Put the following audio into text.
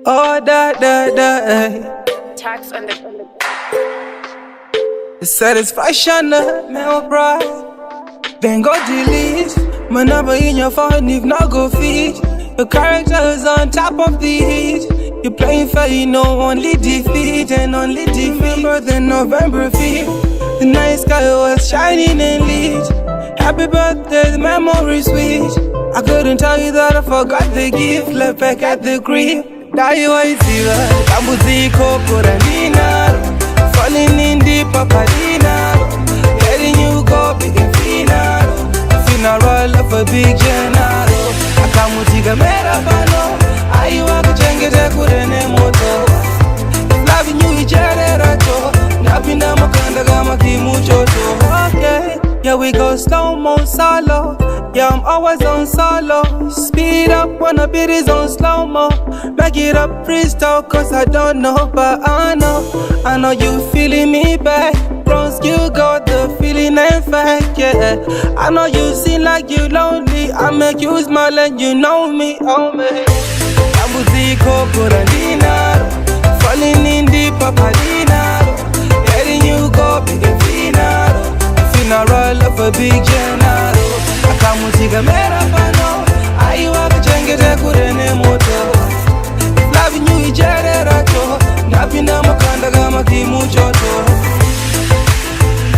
Oh, da. Tax on the The satisfaction, my pride. Then go delete my number in your phone if not go feed. Your character is on top of the heat. You're playing fair, you know only defeat and only defeat. Remember the November 5th, the night sky was shining and lit. Happy birthday, the memory sweet. I couldn't tell you that I forgot the gift. Left back at the crib. Die white fever, Tambuziko, Coranina. Falling in deep, Papadina. Letting you go, big and final. Funeral of a big general. Akamutika merabano. Aiwa kuchengete kurene moto. Loving you ichererato. Napinda makanda kama kimuchoto. Okay, yeah we go slow-mo solo. Yeah, I'm always on solo. Speed up when the beat is on slow-mo. Make it up freestyle cause I don't know. But I know you feeling me back. Bronze, you got the feeling and fact, yeah. I know you seem like you lonely. I make you smile and you know me, oh me. Tambuziko, Coranina. Falling in deep, Papadina. Letting you go, big and final. Funeral of a big jam.